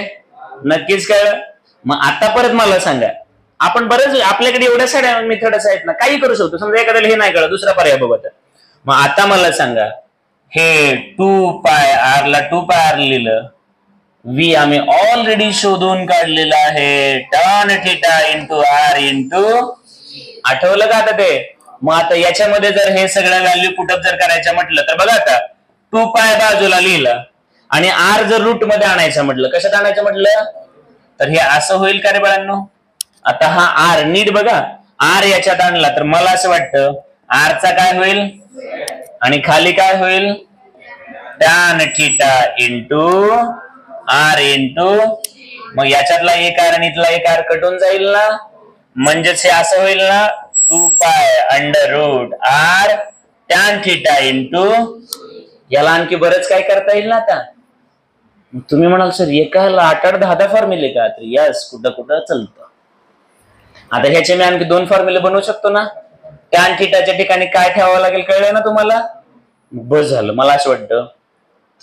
नक्कीच कळलं. मग आता परत मला सांगा, आपण बरेच आपल्याकडे एवढ्या साऱ्या मेथड्स आहेत ना, काही करू शकतो. समजा एखाद्याला हे नाही कळलं, दुसरा पर्याय बघू. मग आता मला सांगा, हे 2πr ला 2πr लिहिलं, v आम्ही ऑलरेडी शोधून काढलेलं आहे, tan theta into R into, आठवलं का आता ते? मग आता याच्यामध्ये जर हे सगळ्या व्हॅल्यू पुटअप जर करायचं म्हटलं तर बघा आता 2π बाजूला लिहिलं आणि r जर रूट मध्ये आणायचं म्हटलं, कशात आणायचं म्हटलं तर हे असं होईल का रे बाळांनो? आता हा r नीट बघा, r याच्यात आणला तर मला असं वाटतं r चा काय होईल आणि खाली काय होईल? Tan theta into R into, मग याच्यातला एक r आणि इथला एक r कटून जाईल ना. म्हणजेच हे असं होईल ना, 2π under root r tan theta into, याला आणखी बरंच काय करता येईल ना. आता तुम्ही म्हणाल सर एकाला 8-8, 10-10 फॉर्म्युले का? तर यस, कुठं कुठं चालतं. आता ह्याचे मी आणखी 2 फॉर्म्युले बनवू शकतो ना. टॅन थिटाच्या ठिकाणी काय ठेवावं लागेल कळलंय ना तुम्हाला? बस झालं. मला असं वाटतं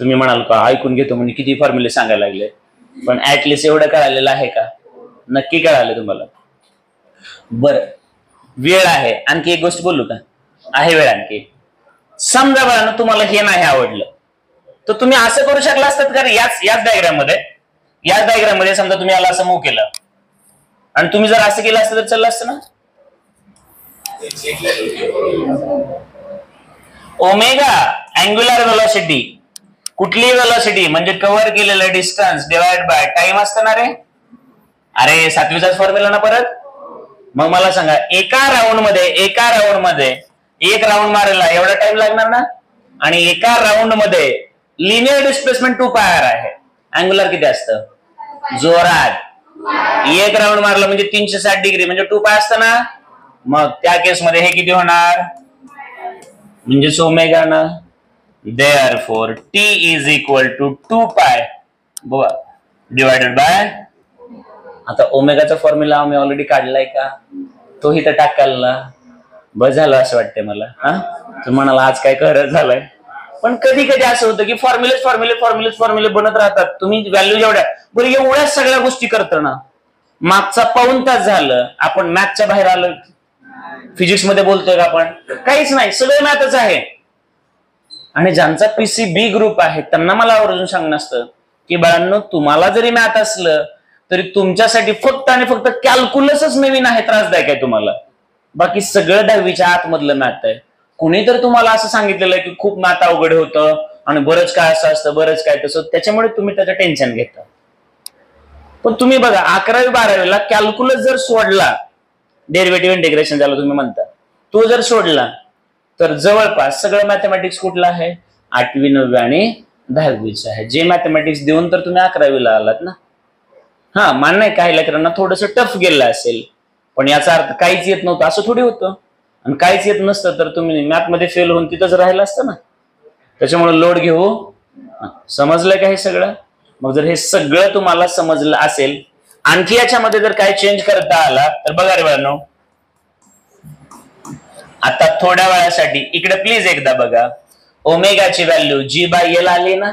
तुम्ही म्हणाल का ऐकून घेतो म्हणजे किती फॉर्म्युले सांगायला लागले, पण ऍटलिस्ट एवढं कळालेलं आहे का? नक्की कळालं तुम्हाला? बरं, वेळ आहे. आणखी एक गोष्ट बोलू का? आहे वेळ आणखी. समजा बघा ना तुम्हाला हे नाही आवडलं तर तुम्ही असं करू शकला असतात का? याच डायग्राम मध्ये समजा तुम्ही याला असं मूव्ह केलं आणि तुम्ही जर असं केलं असतं तर चाललं असतं ना. ओमेगा अँग्युलर व्हेलॉसिटी, कुठली व्हेलॉसिटी म्हणजे कव्हर केलेलं डिस्टन्स डिवाइड बाय टाइम असतं ना रे. अरे 7वीचाच फॉर्म्युला ना परत. मग मला सांगा, एका राऊंड मध्ये एक राऊंड मारायला एवढा टाइम लागणार ना. आणि एका राऊंड मध्ये लिनियर डिस्प्लेसमेंट 2πr आहे. अँग्युलर किती असतं? जोरात एक राऊंड मारला म्हणजे 360 डिग्री म्हणजे 2π असतं ना. मग त्या केस मध्ये हे किती होणार? म्हणजे ओमेगा ना. Therefore t is equal to 2π divided by, आता ओमेगाचा फॉर्म्युला आम्ही ऑलरेडी काढलाय का? तो इथं टाकायला बस झालं असं वाटतंय मला. तुम्ही म्हणाला आज काय खरं झालंय, पण कधी कधी असं होतं की फॉर्म्युले बनत राहतात. तुम्ही व्हॅल्यू एवढ्या एवढ्या सगळ्या गोष्टी करतो ना. मागचा पाऊण तास झालं आपण मॅथच्या बाहेर आलो. फिजिक्स मध्ये बोलतोय का आपण? काहीच नाही, सगळं मॅथच आहे. आणि ज्यांचा PCB ग्रुप आहे त्यांना मला आवर्जून सांगणं असतं की बाळांनो, तुम्हाला जरी मॅथ असलं तरी तुमच्यासाठी फक्त आणि फक्त कॅल्क्युलसच नवीन आहे, त्रासदायक आहे तुम्हाला. बाकी सगळं 10वीच्या आतमधलं मॅथ आहे. कुणीतरी तुम्हाला असं सांगितलेलं आहे की खूप मॅथ अवघड होतं आणि बरंच काय असं असतं, बरंच काय तसं, त्याच्यामुळे तुम्ही त्याचं टेन्शन घेता. पण तुम्ही बघा 11वी 12वीला कॅल्क्युलस जर सोडला, डेरिव्हेटिव्ह इंटिग्रेशन ज्याला तुम्ही म्हणता, तो जर सोडला तर जवळपास सगळं मॅथमॅटिक्स कुठलं आहे? 8वी 9वी आणि 10वीचं आहे. जे मॅथमॅटिक्स देऊन तर तुम्ही 11वीला आलात ना. हा, मान्य आहे काही लेकरांना थोडंसं टफ गेलं असेल, पण याचा अर्थ काहीच येत नव्हतं असं थोडी होतं. आणि काहीच येत नसतं तर तुम्ही मॅथ मध्ये फेल होऊन तिथंच राहिलं असतं ना. त्याच्यामुळे लोड घेऊ. समजलं का हे सगळं? मग जर हे सगळं तुम्हाला समजलं असेल, आणखी याच्यामध्ये जर काय चेंज करता आला तर बघा रे बाळांनो, आता थोड्या वेळासाठी इकडे प्लीज एकदा बघा, ओमेगाची व्हॅल्यू G/L आली ना.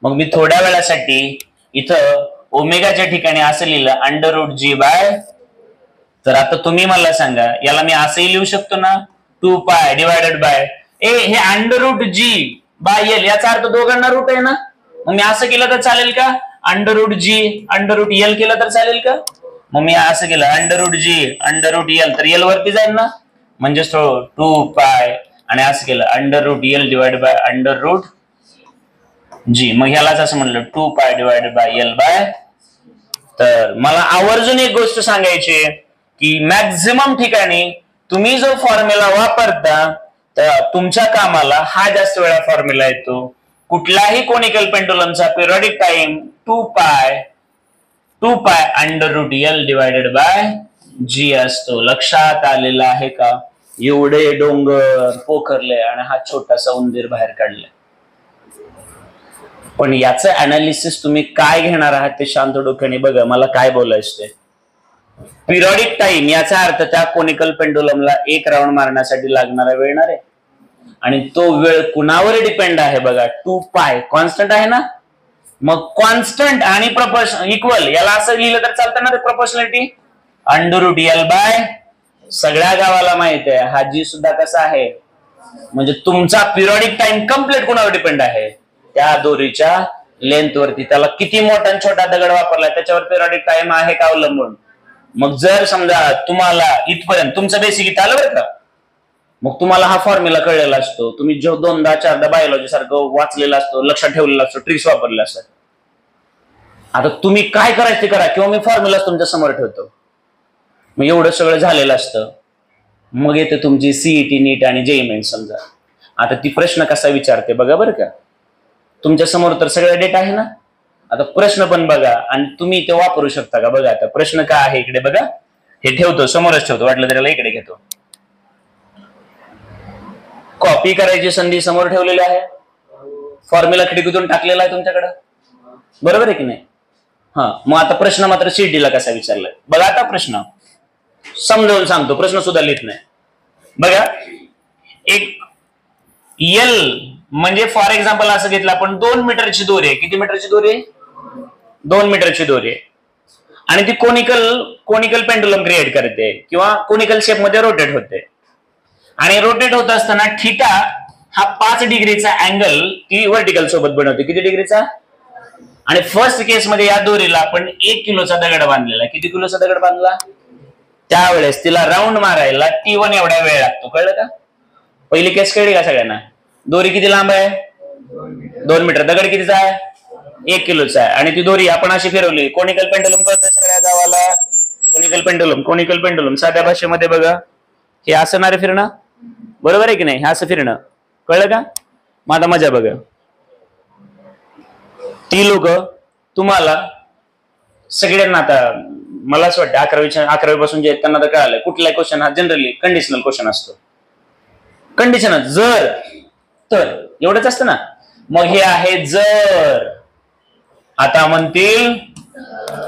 मग मी थोड्या वेळासाठी इथं ओमेगाच्या ठिकाणी असं लिहिलं √G/. तर आता तुम्ही मला सांगा, याला मी असंही लिहू शकतो ना, 2π डिवायडेड बाय हे √G/L, याचा अर्थ दोघांना रूट आहे ना. मग मी असं केलं तर चालेल का? √G√L केलं तर चालेल का? मग मी असं केलं √G√L, तर L वरती जाईल ना, म्हणजेच 2π, आणि असं केलं √L डिवाइड बाय √G. मग ह्यालाच असं म्हणलं 2π डिवाइडेड बाय L बाय. तर मला आवर्जून एक गोष्ट सांगायची की मॅक्झिमम ठिकाणी तुम्ही जो फॉर्म्युला वापरता तर तुमच्या कामाला हा जास्त वेळा फॉर्म्युला येतो. कुठलाही कोनिकल पेंडुलमचा periodic time 2π √L divided by G असतो. लक्षात आलेला आहे का? एवढे डोंगर पोखरले आणि हा छोटासा उंदीर बाहेर काढले. पण याचं अनालिसिस तुम्ही काय घेणार आहात ते शांत डोक्याने बघा. मला काय बोलायचं ते पिरियडिक टाइम, याचा अर्थ त्या कोनिकल पेंडुलमला एक राऊंड मारण्यासाठी लागणारा वेळ आहे, आणि तो वेळ कुणावर डिपेंड आहे बघा, 2π कॉन्स्टंट आहे ना. मग कॉन्स्टंट आणि प्रपोर्शन इक्वल, याला असं लिहिलं तर चालतं ना रे, प्रपोर्शनॅलिटी √L बाय. सगळ्या गावाला माहित आहे हा G सुद्धा कसा आहे, म्हणजे तुमचा पिरियडिक टाइम कम्प्लीट कुणावर डिपेंड आहे, त्या दोरीच्या लेंथ वरती. त्याला किती मोठा आणि छोटा दगड वापरलाय त्याच्यावर पिरियडिक टाइम आहे का अवलंबून. मग जर समजा तुम्हाला इथपर्यंत तुमचं बेसिक इथं आलं बरं का, मग तुम्हाला हा फॉर्म्युला कळलेला असतो, तुम्ही जो 2दा-4दा बायोलॉजी सारखं वाचलेला असतो, लक्षात ठेवलेला असतो, ट्रिक्स वापरले असतात. आता तुम्ही काय करायचं ते करा, किंवा मी फॉर्म्युला तुमच्या समोर ठेवतो. मग एवढं सगळं झालेलं असतं. मग येते तुमची CET नीट आणि JEE मेन्स. समजा आता ती प्रश्न कसा विचारते बघा बरं का. तुमच्या समोर तर सगळं डेटा आहे ना. आता प्रश्न पण बघा आणि तुम्ही ते वापरू शकता का बघा. आता प्रश्न काय आहे इकडे बघा, हे ठेवतो समोरच ठेवतो, वाटलं तरी इकडे घेतो. कॉपी करायची संधी समोर ठेवलेली आहे, फॉर्म्युला खिडकीतून टाकलेला आहे तुमच्याकडे, बरोबर आहे की नाही. हा, मग आता प्रश्न मात्र CET-ला कसा विचारलाय बघा. आता प्रश्न समजावून सांगतो, प्रश्न सुद्धा लिहित नाही बघा. एक L म्हणजे फॉर एक्झाम्पल असं घेतलं आपण 2 मीटरची दोरी आहे. किती मीटरची दोरी आहे? 2 मीटरची दोरी आहे, आणि ती कोनिकल पेंडुलम क्रिएट करते किंवा कोनिकल शेप मध्ये रोटेट होते. आणि रोटेट होत असताना थीटा हा 5 डिग्रीचा अँगल ती व्हर्टिकल सोबत बनवते. किती डिग्रीचा? आणि फर्स्ट केस मध्ये या दोरीला आपण 1 किलोचा दगड बांधलेला. किती किलोचा दगड बांधला? त्यावेळेस तिला राऊंड मारायला T1 एवढा वेळ लागतो. कळलं का? पहिली केस कळली का सगळ्यांना? दोरी किती लांब आहे? 2 मीटर. दगड कितीचा आहे? 1 किलोचा आहे. आणि ती दोरी आपण अशी फिरवली. कोनिकल पेंडुलम कळतं सगळ्या गावाला. कोनिकल पेंडुलम साध्या भाषेमध्ये बघा, हे असं नारे फिरणं, बरोबर आहे की नाही? हे असं फिरणं, कळलं का? मग आता मजा बघा. ती लोक तुम्हाला सगळ्यांना, आता मला असं वाटतं 11वी पासून जे त्यांना तर कळालं, कुठलाही क्वेश्चन हा जनरली कंडिशनल क्वेश्चन असतो. कंडिशन जर तर एवढंच असतं ना. मग हे आहे जर. आता म्हणतील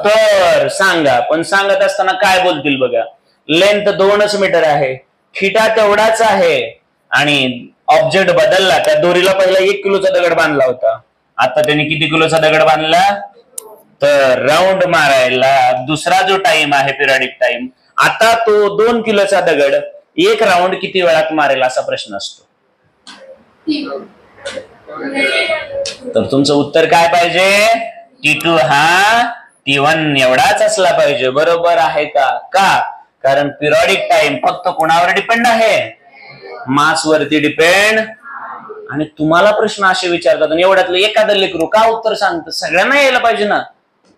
तर सांगा, पण सांगत असताना काय बोलतील बघा. लेंथ 2च मीटर आहे, थीटा तेवढाच आहे, आणि ऑब्जेक्ट बदलला. त्या दोरीला पहिला 1 किलोचा दगड बांधला होता, आता त्यांनी किती किलोचा दगड बांधला? तर राऊंड मारायला दुसरा जो टाइम आहे पिरियडिक टाइम, आता तो 2 किलोचा दगड 1 राऊंड किती वेळात मारेल असा प्रश्न असतो. तर तुमचं उत्तर काय पाहिजे? T2 हा T1 एवढाच असला पाहिजे. बरोबर आहे का? का? कारण पिरियडिक टाइम फक्त कोणावर डिपेंड आहे? मास वरती डिपेंड. आणि तुम्हाला प्रश्न असे विचारतात आणि एवढ्यातलं एखादं लेकरू का उत्तर सांगतं? सगळ्यांना यायला पाहिजे ना.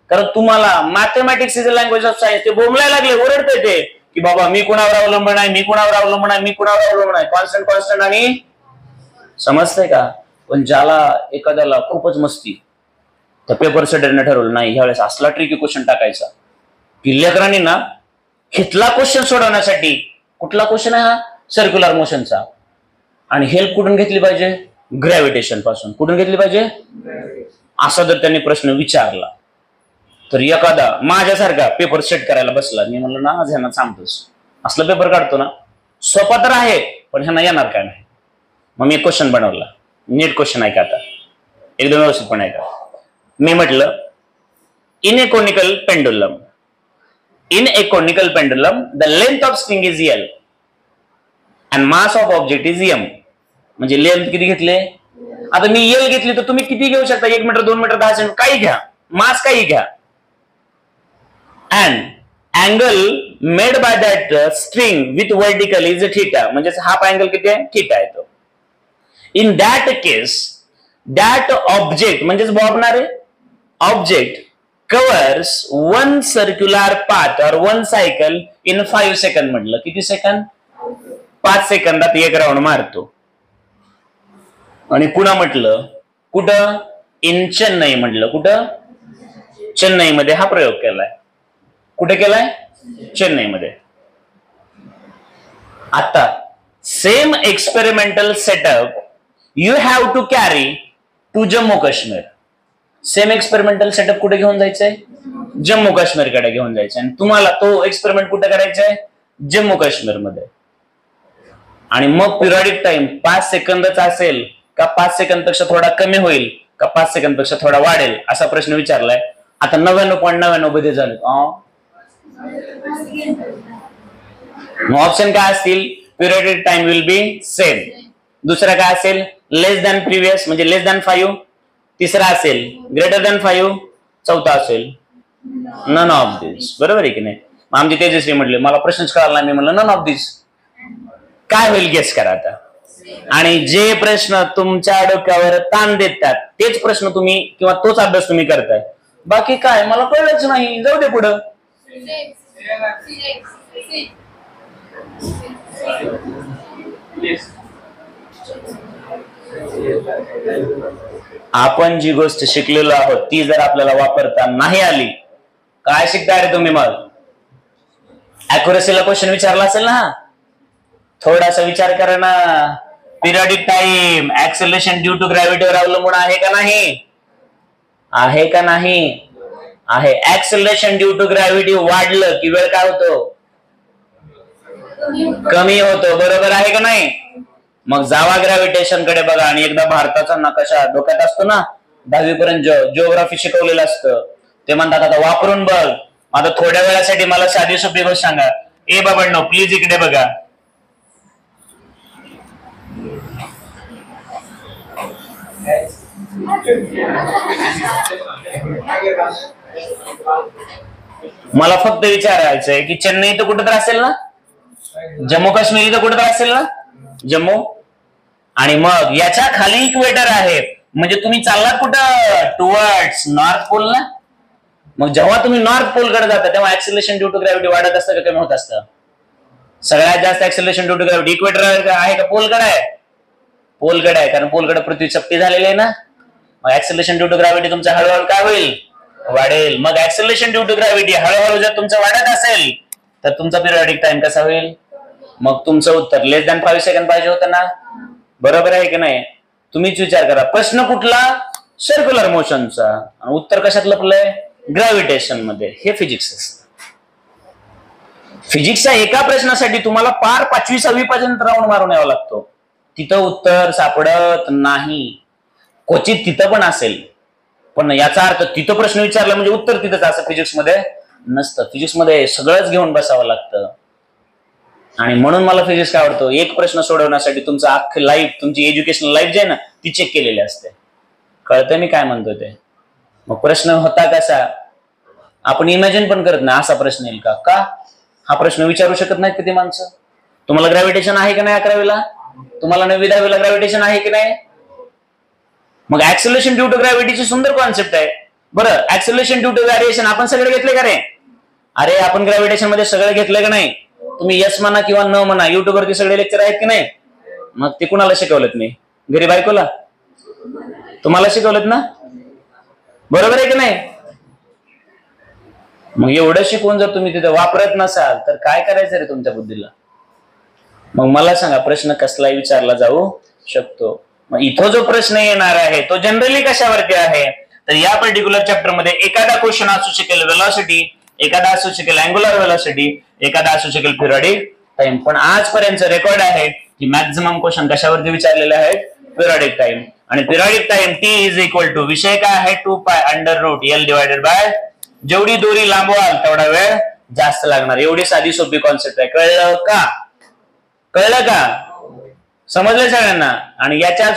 कारण तुम्हाला mathematics is a language of science. ते बोंबलायला लागले, ओरडते ते की बाबा मी कुणावर अवलंबून आहे, मी कुणावर अवलंबून आहे, मी कुणावर अवलंबून आहे. कॉन्स्टंट आणि समजतंय का? पण ज्याला एखाद्याला खूपच मस्ती, तर पेपर सेटरने ठरवलं नाही ह्यावेळेस असला ट्रिकी क्वेश्चन टाकायचा की लेकरांनी ना घेतला क्वेश्चन सोडवण्यासाठी. कुठला क्वेश्चन आहे हा? सर्क्युलर मोशनचा. आणि हेल्प कुठून घेतली पाहिजे? ग्रॅव्हिटेशन पासून. कुठून घेतली पाहिजे? असा जर त्यांनी प्रश्न विचारला तर एखादा माझ्यासारखा पेपर सेट करायला बसला, मी म्हणलं ना आज ह्यांना सांगतोस असला पेपर काढतो ना, सोपा तर आहे पण ह्यांना येणार काय नाही. मग मी एक क्वेश्चन बनवला. नीट क्वेश्चन आहे का? आता एकदम व्यवस्थित पण आहे का? मी म्हटलं in A conical pendulum, in A conical pendulum the length of string is L and mass of object is M. म्हणजे लेंथ किती घेतले? आता मी L घेतली तर तुम्ही किती घेऊ शकता? 1 मीटर, 2 मीटर, 10 सेंटीमीटर, काही घ्या, मास काही घ्या. and angle made by that string with vertical is theta. म्हणजे हाफ अँगल किती आहे? थीटा आहे तो. In that case that object म्हणजे बॉबणारे object covers one circular path or one cycle in 5 second. म्हटलं किती सेकंद? 5 सेकंदात एक राऊंड मारतो. आणि पुन्हा म्हटलं कुठं? इन चेन्नई. म्हटलं कुठं? चेन्नईमध्ये हा प्रयोग केलाय. कुठे केलाय? चेन्नईमध्ये. आता same experimental setup you have to carry to Jammu Kashmir. Same experimental setup कुठे घेऊन जायचंय? जम्मू काश्मीरकडे घेऊन जायचंय. आणि तुम्हाला तो एक्सपेरिमेंट कुठे करायचा आहे? जम्मू काश्मीर मध्ये. आणि मग पिरियडिक टाइम 5 सेकंदच असेल का 5 सेकंद पेक्षा थोडा कमी होईल का 5 सेकंद पेक्षा थोडा वाढेल असा प्रश्न विचारलाय. आता 99.99 मध्ये झाले. ऑप्शन काय असतील? Periodic time will be same. दुसरा काय असेल? लेस दॅन प्रिव्हियस म्हणजे लेस दॅन 5. तिसरा असेल ग्रेटर दॅन 5. चौथा असेल नन ऑफ दिस. बरोबर आहे की नाही? आमची तेजस्वी म्हटले मला प्रश्नच कळाला नाही. मी म्हणलं नन ऑफ दिस. काय होईल गेस करा आता. आणि जे प्रश्न तुमच्या डोक्यावर ताण देतात तेच प्रश्न तुम्ही किंवा तोच अभ्यास तुम्ही करताय. बाकी काय मला कळलंच नाही, जाऊ दे पुढं. आपण जी गोष्ट शिकलेलो आहोत ती जर आपल्याला वापरता नाही आली, काय शिकताय रे तुम्ही? मग अॅक्युरसीला क्वेश्चन विचारला असेल ना, थोडासा विचार करा ना. Periodic time acceleration due to ग्रॅव्हिटीवर अवलंबून आहे का नाही? आहे का नाही? आहे. ऍक्सेलरेशन ड्यू टू ग्रॅव्हिटी वाढलं की वेळ काय होतो? कमी होतो. बरोबर आहे का नाही? मग जावा ग्रॅव्हिटेशन कडे बघा आणि एकदा भारताचा नकाशा डोक्यात असतो ना, 10वी पर्यंत जिओग्राफी शिकवलेलं असतं. ते म्हणतात आता वापरून बघ. आता थोड्या वेळासाठी मला साधी सोपी गोष्ट सांगा. ए बाबांनो प्लीज इकडे बघा. मला फक्त विचारायचंय की चेन्नई तर कुठं तर असेल ना, जम्मू काश्मीर इथं कुठं तर असेल ना, जम्मू. आणि मग याच्या खाली इक्वेटर आहे. म्हणजे तुम्ही चाललात कुठं? टुवर्ड्स नॉर्थ पोल ना. मग जेव्हा तुम्ही नॉर्थ पोल कडे जाता तेव्हा ऍक्सेलरेशन ड्यू टू ग्रॅव्हिटी वाढत असतं का कमी होत असतं? सगळ्यात जास्त acceleration due to gravity equator आहे का पोलकडे आहे? पोलकडे आहे. कारण पोलकडे पृथ्वी चपटी झालेली आहे ना. मग ऍक्सेलरेशन ड्यू टू ग्रॅव्हिटी तुमचं हळूहळू काय होईल? वाढेल. मग ऍक्सेलरेशन ड्यू टू ग्रॅव्हिटी हळूहळू जर तुमचं वाढत असेल तर तुमचा पिरियडिक टाइम कसा होईल? मग तुमचं उत्तर लेस दॅन 5 सेकंद पाहिजे होतं ना. बरोबर आहे की नाही? तुम्हीच विचार करा. प्रश्न कुठला? सर्क्युलर मोशनचा. उत्तर कशात लपलंय? ग्रॅव्हिटेशन मध्ये. हे फिजिक्स. फिजिक्सच्या एका प्रश्नासाठी तुम्हाला पार 5वी 6वी पर्यंत राऊंड मारून यावं लागतो. तिथं उत्तर सापडत नाही. क्वचित तिथं पण असेल, पण याचा अर्थ तिथं प्रश्न विचारला म्हणजे उत्तर तिथंच असं फिजिक्स मध्ये नसतं. फिजिक्स मध्ये सगळंच घेऊन बसावं लागतं. आणि म्हणून मला फिजिक्स काय आवडतो? एक प्रश्न सोडवण्यासाठी तुमचं अख्खं लाईफ, तुमची एज्युकेशनल लाईफ जे आहे ना ती चेक केलेली असते. कळतंय मी काय म्हणतो ते? मग प्रश्न होता कसा? आपण इमॅजिन पण करत नाही असा प्रश्न येईल का? का हा प्रश्न विचारू शकत नाहीत किती माणसं? तुम्हाला ग्रॅव्हिटेशन आहे की नाही 11वीला? तुम्हाला 9वी 10वीला ग्रॅव्हिटेशन आहे की नाही? मग ऍक्सेलरेशन ड्यू टू ग्रॅव्हिटीची सुंदर कॉन्सेप्ट आहे. बरं, ऍक्सेलरेशन ड्यू टू व्हेरिएशन आपण सगळे घेतले का रे? अरे आपण ग्रॅव्हिटेशन मध्ये सगळं घेतलं का नाही? तुम्ही यस म्हणा किंवा न म्हणा, युट्यूब वरती सगळे लेक्चर आहेत की नाही? मग ते कुणाला शिकवलेत मी? घरी बायकोला? तुम्हाला शिकवलेत ना? बरोबर आहे की नाही? मग एवढं शिकवून जर तुम्ही तिथे वापरत नसाल तर काय करायचं रे तुमच्या बुद्धीला? मग मला सांगा, प्रश्न कसलाही विचारला जाऊ शकतो. मग इथं जो प्रश्न येणार आहे तो जनरली कशावरती आहे, तर या पर्टिक्युलर चॅप्टर मध्ये एखादा क्वेश्चन असू शकेल व्हेलॉसिटी, एखादा असू शकेल अँग्युलर व्हेलॉसिटी, एखादा असू शकेल पिरियडिक टाइम. पण आजपर्यंत रेकॉर्ड आहे की मॅक्झिमम क्वेश्चन कशावरती विचारलेले आहेत? Periodic time. आणि periodic time T is equal to, विषय काय आहे? 2π√L डिवायडेड बाय, जेवढी दोरी लांबवाल तेवढा वेळ जास्त लागणार. एवढी साधी सोपी कॉन्सेप्ट आहे. कळलं का? कळलं का? समजलं सगळ्यांना? आणि याच्यात